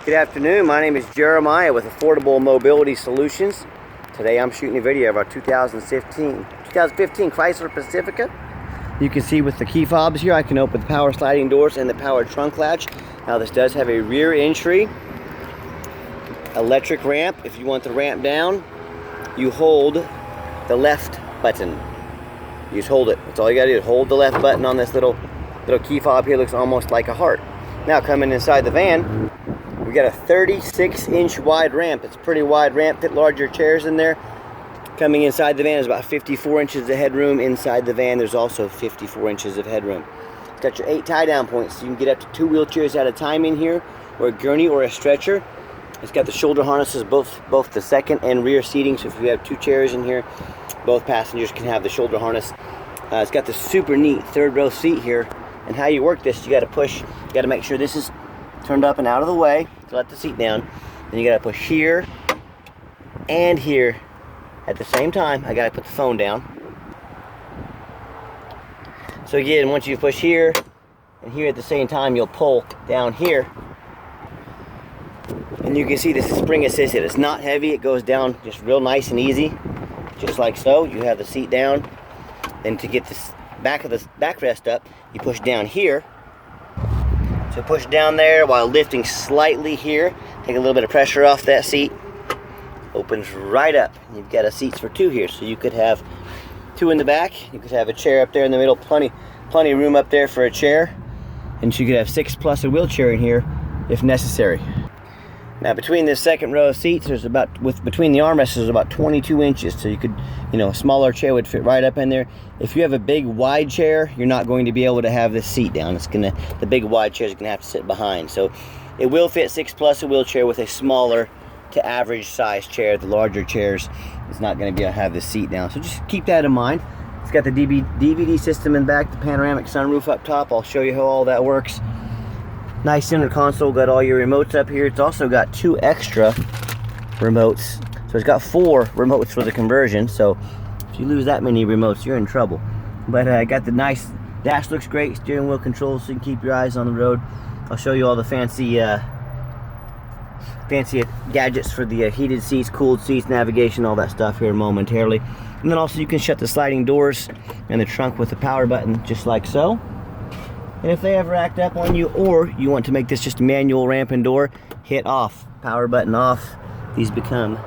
Good afternoon, my name is Jeremiah with Affordable Mobility Solutions. Today I'm shooting a video of our 2015 Chrysler Pacifica. You can see with the key fobs here, I can open the power sliding doors and the power trunk latch. Now this does have a rear entry, electric ramp. If you want the ramp down, you hold the left button. You just hold it. That's all you gotta do is hold the left button on this little key fob here. Looks almost like a heart. Now coming inside the van, we got a 36-inch wide ramp. It's a pretty wide ramp, fit larger chairs in there. Coming inside the van is about 54 inches of headroom. Inside the van, there's also 54 inches of headroom. It's got your 8 tie-down points, so you can get up to 2 wheelchairs at a time in here, or a gurney or a stretcher. It's got the shoulder harnesses, both the second and rear seating, so if you have 2 chairs in here, both passengers can have the shoulder harness. It's got the super neat third row seat here, and how you work this, you got to push, you got to make sure this is turned up and out of the way to let the seat down. Then you got to push here and here at the same time. I got to put the phone down. So again, once you push here and here at the same time, you'll pull down here. And you can see this is spring assisted. It's not heavy. It goes down just real nice and easy, just like so. You have the seat down. Then to get this backrest up, you push down here. So push down there while lifting slightly here. Take a little bit of pressure off that seat. Opens right up. You've got a seats for 2 here, so you could have 2 in the back. You could have a chair up there in the middle. Plenty room up there for a chair. And you could have 6 plus a wheelchair in here if necessary. Now between this second row of seats, there's between the armrests there's about 22 inches. So you could, a smaller chair would fit right up in there. If you have a big wide chair, you're not going to be able to have this seat down. The big wide chair is gonna have to sit behind. So it will fit 6 plus a wheelchair with a smaller to average size chair. The larger chairs, it's not gonna be able to have this seat down. So just keep that in mind. It's got the DVD system in back, the panoramic sunroof up top. I'll show you how all that works. Nice center console, got all your remotes up here. It's also got 2 extra remotes. So it's got 4 remotes for the conversion. So if you lose that many remotes, you're in trouble. But I got the nice dash, looks great. Steering wheel controls, so you can keep your eyes on the road. I'll show you all the fancy gadgets for the heated seats, cooled seats, navigation, all that stuff here momentarily. And then also you can shut the sliding doors and the trunk with the power button, just like so. And if they ever act up on you, or you want to make this just a manual ramp and door, hit off, power button off. These become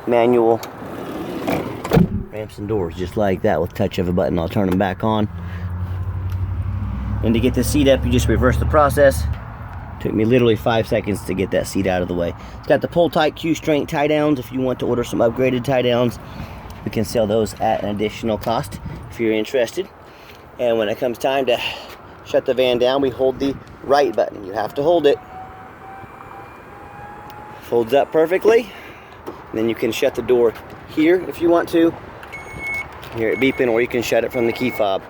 manual ramps and doors, just like that, with touch of a button. I'll turn them back on. And to get the seat up, you just reverse the process. Took me literally 5 seconds to get that seat out of the way. It's got the pull tight Q strength tie downs. If you want to order some upgraded tie downs, we can sell those at an additional cost if you're interested. And when it comes time to shut the van down, we hold the right button. You have to hold it. Folds up perfectly. And then you can shut the door here if you want to. Hear it beeping, or you can shut it from the key fob.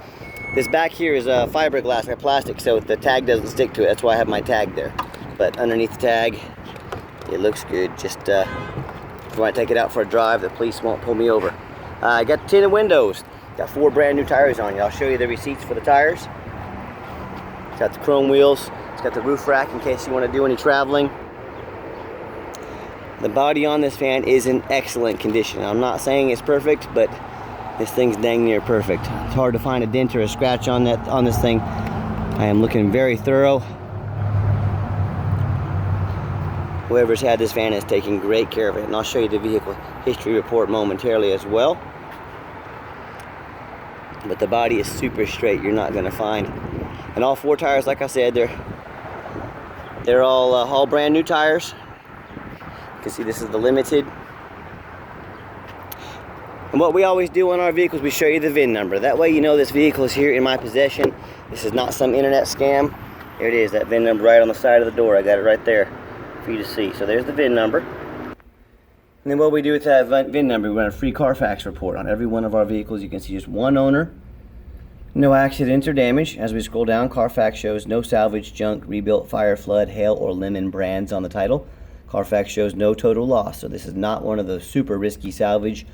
This back here is fiberglass or plastic, so the tag doesn't stick to it. That's why I have my tag there. But underneath the tag, it looks good. Just if you want to take it out for a drive, the police won't pull me over. I got tinted windows. Got 4 brand new tires on you. I'll show you the receipts for the tires. It's got the chrome wheels. It's got the roof rack in case you want to do any traveling. The body on this van is in excellent condition. I'm not saying it's perfect, but this thing's dang near perfect. It's hard to find a dent or a scratch on this thing. I am looking very thorough. Whoever's had this van is taking great care of it, and I'll show you the vehicle history report momentarily as well. But the body is super straight. You're not going to find. And all 4 tires, like I said, they're all brand new tires. You can see this is the limited. And what we always do on our vehicles, we show you the VIN number. That way you know this vehicle is here in my possession. This is not some internet scam. Here it is, that VIN number right on the side of the door. I got it right there for you to see. So there's the VIN number. And then what we do with that VIN number, we run a free Carfax report on every one of our vehicles. You can see just 1 owner, no accidents or damage. As we scroll down, Carfax shows no salvage, junk, rebuilt, fire, flood, hail, or lemon brands on the title. Carfax shows no total loss. So this is not one of those super risky salvage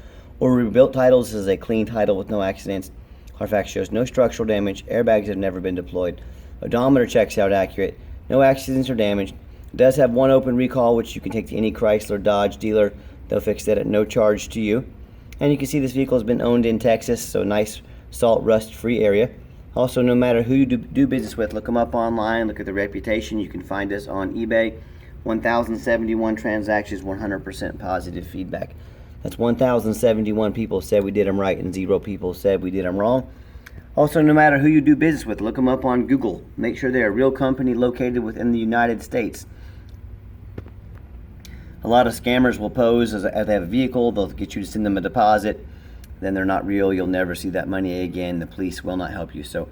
or rebuilt titles. This is a clean title with no accidents. Carfax shows no structural damage. Airbags have never been deployed. Odometer checks out accurate. No accidents or damage. It does have one open recall, which you can take to any Chrysler, Dodge dealer. They'll fix that at no charge to you. And you can see this vehicle has been owned in Texas, so nice salt rust free area. Also, no matter who you do business with, look them up online, look at the reputation. You can find us on eBay. 1,071 transactions, 100% positive feedback. That's 1,071 people said we did them right and 0 people said we did them wrong. Also, no matter who you do business with, look them up on Google. Make sure they're a real company located within the United States. A lot of scammers will pose as they have a vehicle. They'll get you to send them a deposit. Then they're not real. You'll never see that money again. The police will not help you. So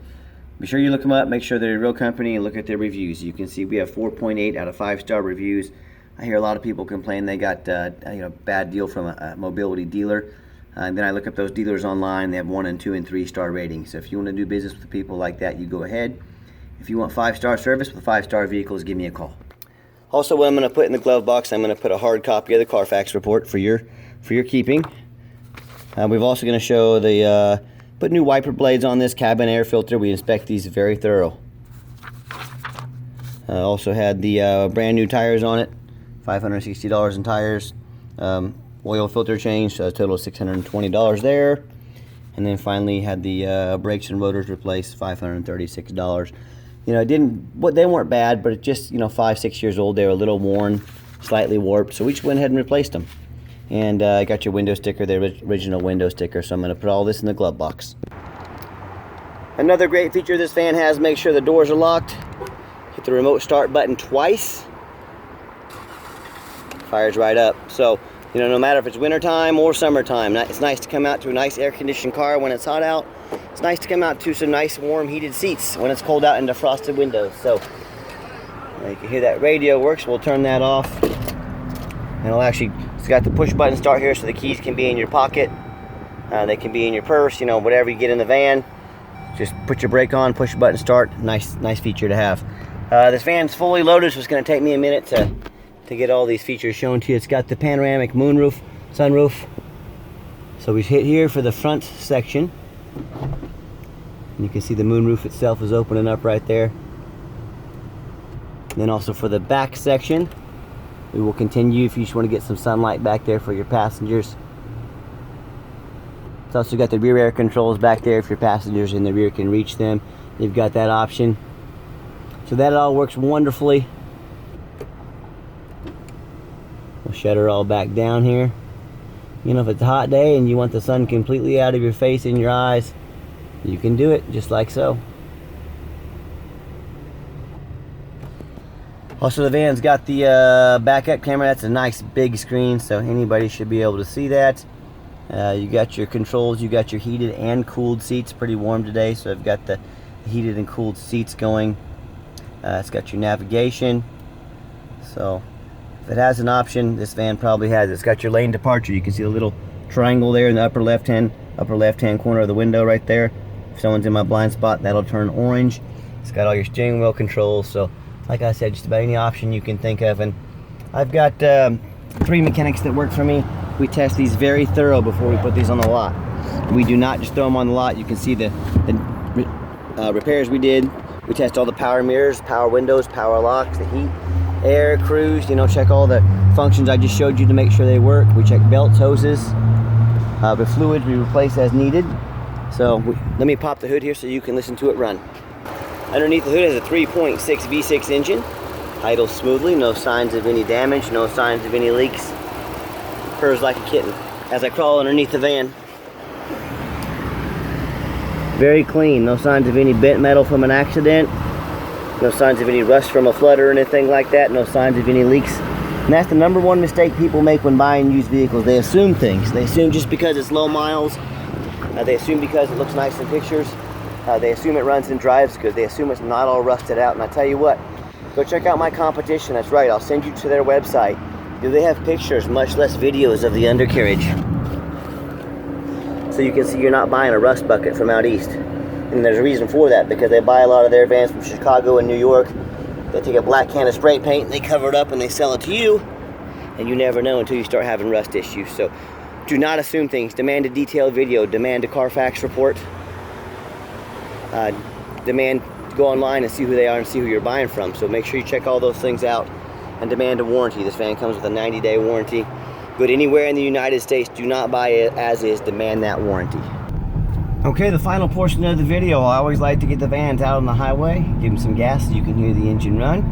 be sure you look them up. Make sure they're a real company and look at their reviews. You can see we have 4.8 out of 5-star reviews. I hear a lot of people complain they got bad deal from a mobility dealer. And then I look up those dealers online. They have 1 and 2 and 3-star ratings. So if you want to do business with people like that, you go ahead. If you want 5-star service with 5-star vehicles, give me a call. Also, what I'm going to put in the glove box, I'm going to put a hard copy of the Carfax report for your keeping. We've also going to show the put new wiper blades on this cabin air filter. We inspect these very thorough. Also had the brand new tires on it, $560 in tires. Oil filter change, so a total of $620 there. And then finally had the brakes and rotors replaced, $536. You know, they weren't bad, but it just, 5-6 years old. They were a little worn, slightly warped, so we just went ahead and replaced them. And I got your window sticker, the original window sticker, so I'm going to put all this in the glove box. Another great feature this van has, make sure the doors are locked. Hit the remote start button twice. Fires right up. So, no matter if it's wintertime or summertime, it's nice to come out to a nice air-conditioned car when it's hot out. It's nice to come out to some nice warm heated seats when it's cold out and defrosted windows. So, you can hear that radio works. We'll turn that off. And it's got the push button start here, so the keys can be in your pocket. They can be in your purse, whatever you get in the van. Just put your brake on, push button start. Nice feature to have. This van's fully loaded, so it's going to take me a minute to get all these features shown to you. It's got the panoramic moonroof, sunroof. So we hit here for the front section. And you can see the moonroof itself is opening up right there. And then also for the back section, we will continue if you just want to get some sunlight back there for your passengers. It's also got the rear air controls back there if your passengers in the rear can reach them. You've got that option. So that all works wonderfully. We'll shut her all back down here. If it's a hot day and you want the sun completely out of your face and your eyes, you can do it just like so. Also, the van's got the backup camera. That's a nice big screen, so anybody should be able to see that. You got your controls. You got your heated and cooled seats. Pretty warm today, so I've got the heated and cooled seats going. It's got your navigation. So if it has an option, this van probably has it. It's got your lane departure. You can see the little triangle there in the upper left hand corner of the window right there. If someone's in my blind spot, that'll turn orange. It's got all your steering wheel controls. So like I said, just about any option you can think of. And I've got 3 mechanics that work for me. We test these very thorough before we put these on the lot. We do not just throw them on the lot. You can see the repairs we did. We test all the power mirrors, power windows, power locks, the heat, air, cruise, check all the functions I just showed you to make sure they work. We check belts, hoses, the fluids we replace as needed. So let me pop the hood here so you can listen to it run. Underneath the hood is a 3.6 V6 engine. Idles smoothly, no signs of any damage, no signs of any leaks. Purrs like a kitten as I crawl underneath the van. Very clean, no signs of any bent metal from an accident. No signs of any rust from a flood or anything like that. No signs of any leaks. And that's the number one mistake people make when buying used vehicles. They assume things. They assume just because it's low miles. They assume because it looks nice in pictures. They assume it runs and drives good. They assume it's not all rusted out. And I tell you what, go check out my competition. That's right, I'll send you to their website. Do they have pictures, much less videos of the undercarriage? So you can see you're not buying a rust bucket from out east. And there's a reason for that, because they buy a lot of their vans from Chicago and New York. They take a black can of spray paint and they cover it up and they sell it to you. And you never know until you start having rust issues. So do not assume things. Demand a detailed video. Demand a Carfax report. Demand to go online and see who they are and see who you're buying from. So make sure you check all those things out. and demand a warranty. This van comes with a 90-day warranty. Good anywhere in the United States, do not buy it as is, demand that warranty. Okay, the final portion of the video, I always like to get the vans out on the highway, give them some gas so you can hear the engine run,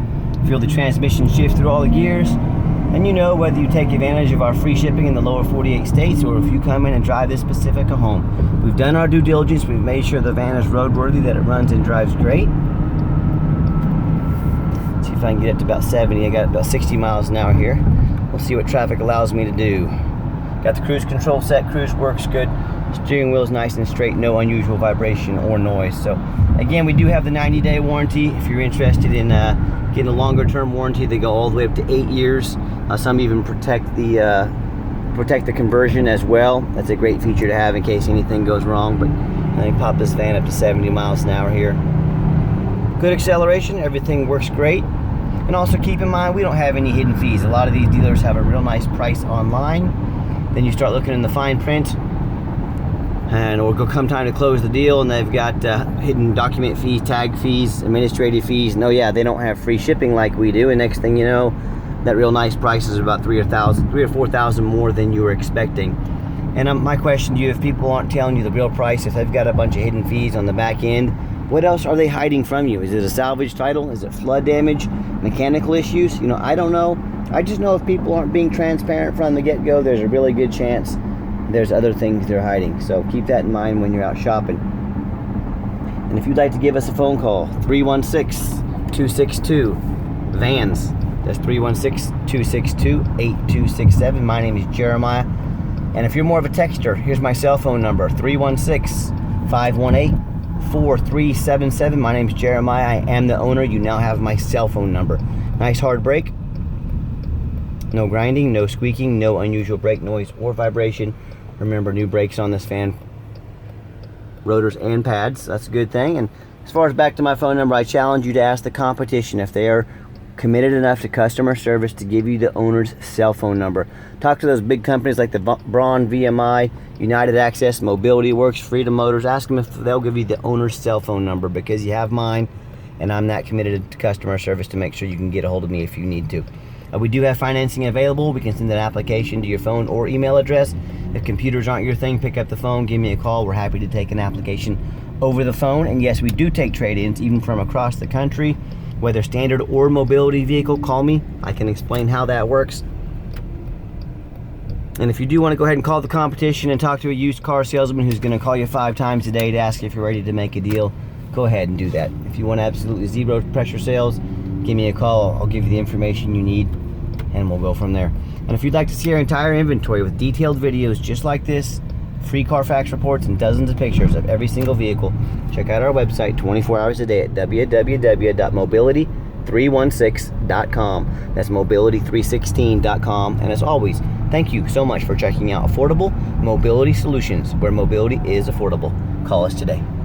feel the transmission shift through all the gears, and you know whether you take advantage of our free shipping in the lower 48 states or if you come in and drive this Pacifica home. We've done our due diligence, we've made sure the van is roadworthy, that it runs and drives great. See if I can get up to about 70, I got about 60 miles an hour here. We'll see what traffic allows me to do. Got the cruise control set, cruise works good. Steering wheel is nice and straight, no unusual vibration or noise. So again, we do have the 90-day warranty. If you're interested in getting a longer term warranty, they go all the way up to 8 years. Some even protect the conversion as well. That's a great feature to have in case anything goes wrong. But let me pop this van up to 70 miles an hour here. Good acceleration, everything works great. And also keep in mind, we don't have any hidden fees. A lot of these dealers have a real nice price online. Then you start looking in the fine print, and or go come time to close the deal, and they've got hidden document fees, tag fees, administrative fees. No, yeah, they don't have free shipping like we do. And next thing you know, that real nice price is about $3,000 or $4,000 more than you were expecting. And my question to you, if people aren't telling you the real price, if they've got a bunch of hidden fees on the back end, what else are they hiding from you? Is it a salvage title? Is it flood damage? Mechanical issues? You know, I don't know. I just know if people aren't being transparent from the get-go, there's a really good chance there's other things they're hiding. So keep that in mind when you're out shopping. And if you'd like to give us a phone call, 316-262-VANS. That's 316-262-8267. My name is Jeremiah. And if you're more of a texter, here's my cell phone number, 316-518-4377. My name is Jeremiah. I am the owner. You now have my cell phone number. Nice hard brake. No grinding, no squeaking, no unusual brake noise or vibration. Remember, new brakes on this fan, rotors and pads. That's a good thing. And as far as back to my phone number, I challenge you to ask the competition if they are committed enough to customer service to give you the owner's cell phone number. Talk to those big companies like the Braun, VMI, United Access, Mobility Works, Freedom Motors. Ask them if they'll give you the owner's cell phone number, because you have mine, and I'm that committed to customer service to make sure you can get a hold of me if you need to. We do have financing available. We can send an application to your phone or email address. If computers aren't your thing, pick up the phone, give me a call. We're happy to take an application over the phone. And yes, we do take trade-ins even from across the country, whether standard or mobility vehicle. Call me. I can explain how that works. And if you do want to go ahead and call the competition and talk to a used car salesman who's going to call you 5 times a day to ask if you're ready to make a deal, go ahead and do that. If you want absolutely zero pressure sales, give me a call. I'll give you the information you need, and we'll go from there. And if you'd like to see our entire inventory with detailed videos just like this, free Carfax reports, and dozens of pictures of every single vehicle, check out our website 24 hours a day at www.mobility316.com. That's mobility316.com. And as always, thank you so much for checking out Affordable Mobility Solutions, where mobility is affordable. Call us today.